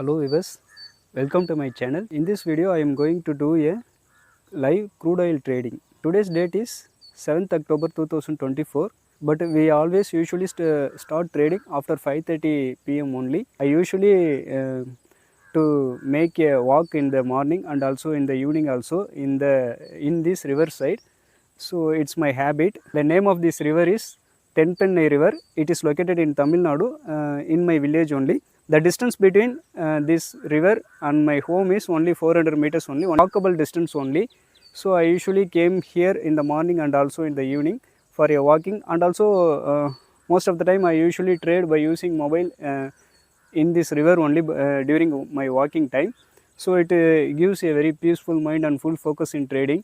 Hello viewers, welcome to my channel. In this video I am going to do a live crude oil trading. Today's date is 7th October 2024, but we always usually start trading after 5:30 p.m. only. I usually to make a walk in the morning and also in the evening also in this river side. So it's my habit. The name of this river is Tenpennai river. It is located in Tamil Nadu, in my village only. The distance between this river and my home is only 400 meters only, walkable distance only. So I usually came here in the morning and also in the evening for a walking, and also most of the time I usually trade by using mobile in this river only during my walking time. So it gives a very peaceful mind and full focus in trading.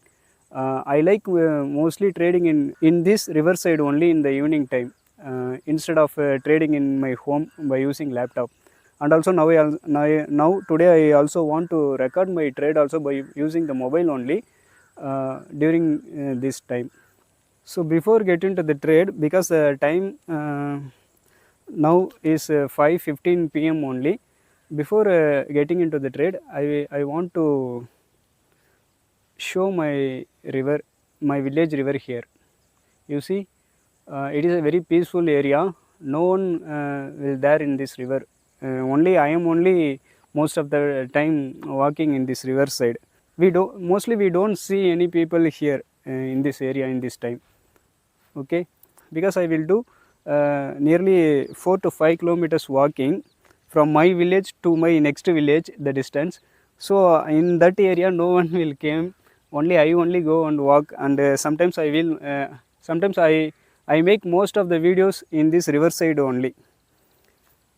I like mostly trading in this riverside only in the evening time, instead of trading in my home by using laptop. And also now today I also want to record my trade also by using the mobile only during this time. So before getting to the trade, because the time now is 5:15 p.m. only, before getting into the trade, I want to show my river, my village river here. You see, it is a very peaceful area. No one will there in this river. Only I am only most of the time walking in this river side. We don't see any people here in this area in this time. Okay, because I will do nearly 4 to 5 kilometers walking from my village to my next village, the distance. So in that area no one will come, only I only go and walk. And sometimes I make most of the videos in this riverside only.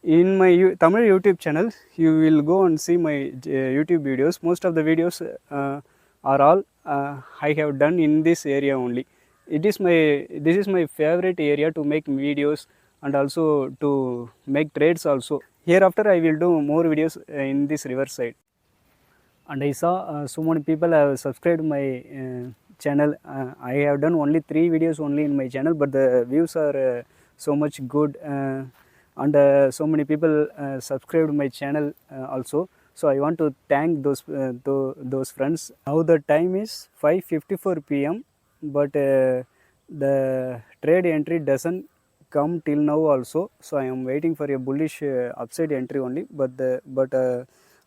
In my Tamil YouTube channel, you will go and see my YouTube videos. Most of the videos are all I have done in this area only. This is my favorite area to make videos and also to make trades also. Hereafter I will do more videos in this riverside. And I saw so many people have subscribed my channel. I have done only 3 videos only in my channel, but the views are so much good, and so many people subscribed my channel also. So I want to thank those friends. Now the time is 5:54 p.m. but the trade entry doesn't come till now also. So I am waiting for a bullish upside entry only, but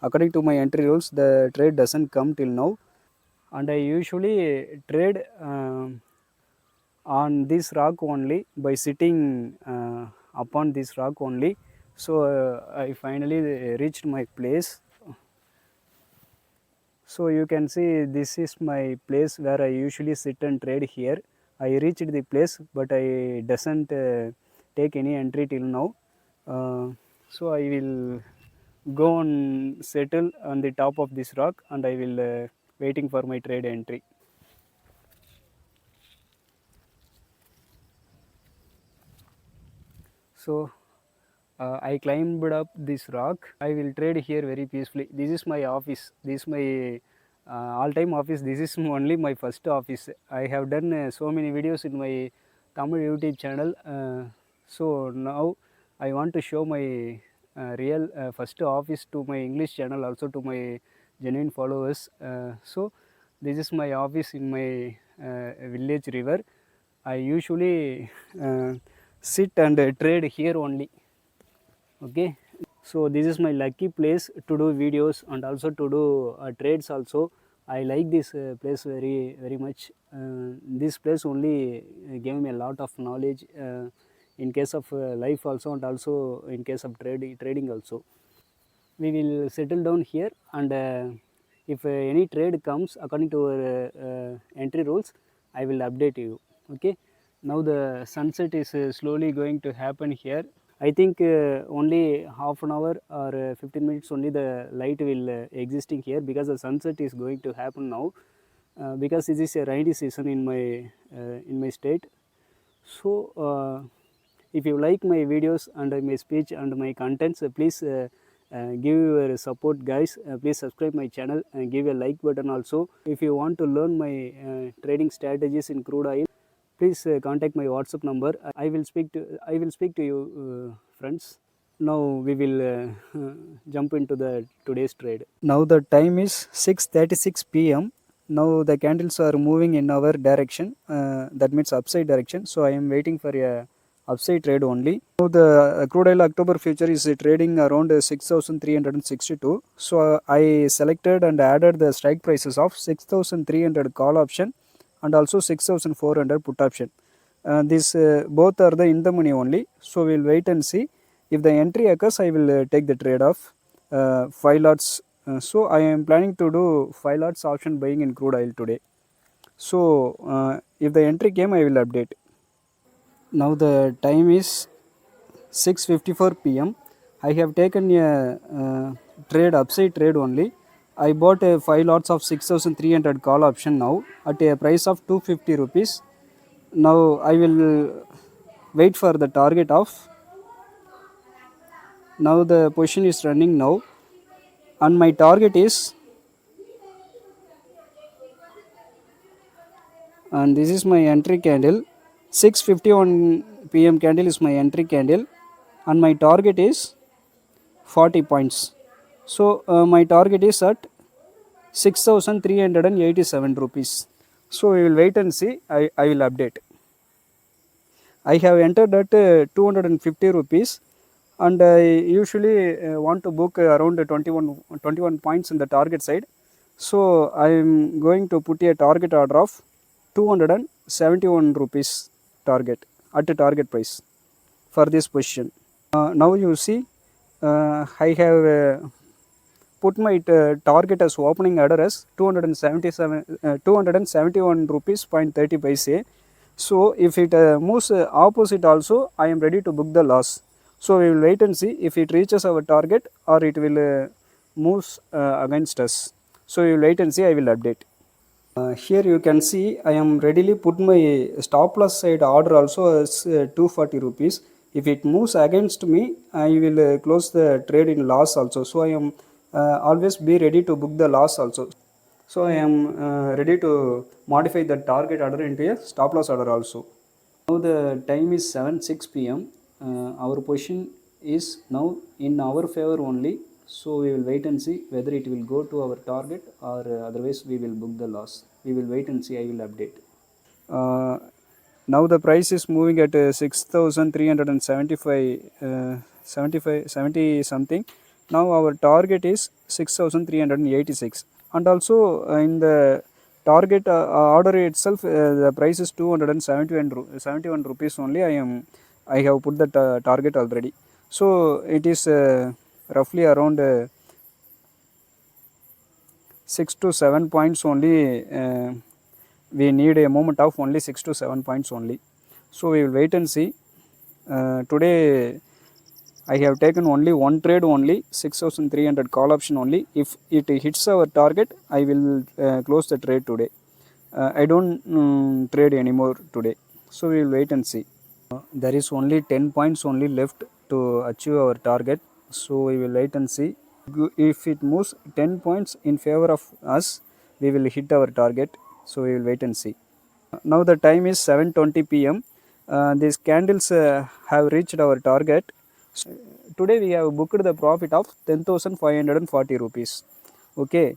according to my entry rules, the trade doesn't come till now. And I usually trade on this rock only by sitting upon this rock only. So I finally reached my place. So you can see this is my place where I usually sit and trade here. I reached the place, but I doesn't take any entry till now. So I will go and settle on the top of this rock, and I will waiting for my trade entry. So I climbed up this rock. I will trade here very peacefully. This is my office. This is my all-time office. This is only my first office. I have done so many videos in my Tamil YouTube channel. So now I want to show my real first office to my English channel, also to my genuine followers. So this is my office in my village river. I usually sit and trade here only. Okay, so this is my lucky place to do videos and also to do trades also. I like this place very much. This place only gave me a lot of knowledge in case of life also, and also in case of trading also. We will settle down here, and if any trade comes according to our entry rules, I will update you. Okay, now the sunset is slowly going to happen here. I think only half an hour or 15 minutes only the light will existing here, because the sunset is going to happen now, because this is a rainy season in my state. So if you like my videos and my speech and my contents, please give your support, guys. Please subscribe my channel and give a like button also. If you want to learn my trading strategies in crude oil, please contact my WhatsApp number. I will speak to you, friends. Now we will jump into the today's trade. Now the time is 6:36 p.m. Now the candles are moving in our direction, that means upside direction. So I am waiting for a upside trade only. Now the crude oil October future is trading around 6,362. So I selected and added the strike prices of 6,300 call option and also 6,400 put option. These both are the in the money only. So we'll wait and see. If the entry occurs, I will take the trade of 5 lots. So I am planning to do 5 lots option buying in crude oil today. So if the entry came, I will update. Now the time is 6:54 p.m. I have taken a trade, upside trade only. I bought a 5 lots of 6,300 call option now at a price of 250 rupees. Now I will wait for the target of. Now the position is running now, and my target is, and this is my entry candle. 6:51 p.m. candle is my entry candle, and my target is 40 points. So my target is at 6,387 rupees. So we will wait and see. I will update. I have entered at 250 rupees, and I usually want to book around 21 points in the target side. So I am going to put a target order of 271 rupees target at the target price for this position. Now you see, I have put my target as opening order as 271 rupees 0.30 paise. So if it moves opposite also, I am ready to book the loss. So we will wait and see if it reaches our target or it will moves against us. So we will wait and see. I will update. Here you can see I am readily put my stop loss side order also as 240 rupees. If it moves against me, I will close the trade in loss also. So I am always be ready to book the loss also. So I am ready to modify the target order into a stop loss order also. Now the time is 7:06 p.m. Our position is now in our favor only. So we will wait and see whether it will go to our target or otherwise we will book the loss. We will wait and see. I will update. Now the price is moving at 6,375, 70 something. Now our target is 6,386, and also in the target order itself, the price is 271 rupees only. I have put the target already. So it is roughly around 6 to 7 points only. We need a moment of only 6 to 7 points only. So we will wait and see. Today I have taken only one trade only, 6,300 call option only. If it hits our target, I will close the trade today. I don't trade anymore today. So we will wait and see. There is only 10 points only left to achieve our target. So we will wait and see. If it moves 10 points in favor of us, we will hit our target. So we will wait and see. Now the time is 7:20 p.m. These candles have reached our target. So today we have booked the profit of 10,540 rupees. Okay.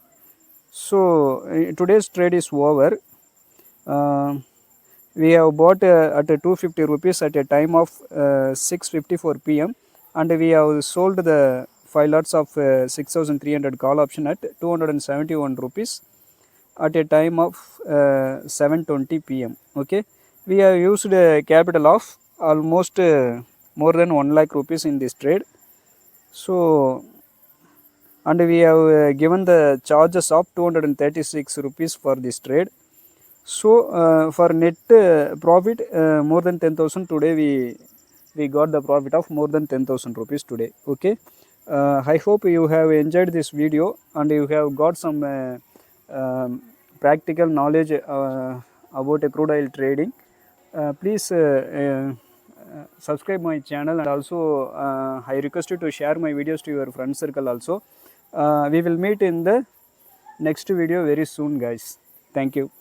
So today's trade is over. We have bought at 250 rupees at a time of 6:54 p.m. and we have sold the 5 lots of 6,300 call option at 271 rupees at a time of 7:20 p.m. Okay, we have used a capital of almost more than 1 lakh rupees in this trade. So and we have given the charges of 236 rupees for this trade. So for net profit more than 10,000 today, we got the profit of more than 10,000 rupees today. Okay, I hope you have enjoyed this video and you have got some practical knowledge about a crude oil trading. Please subscribe my channel, and also I request you to share my videos to your friend circle also. We will meet in the next video very soon, guys. Thank you.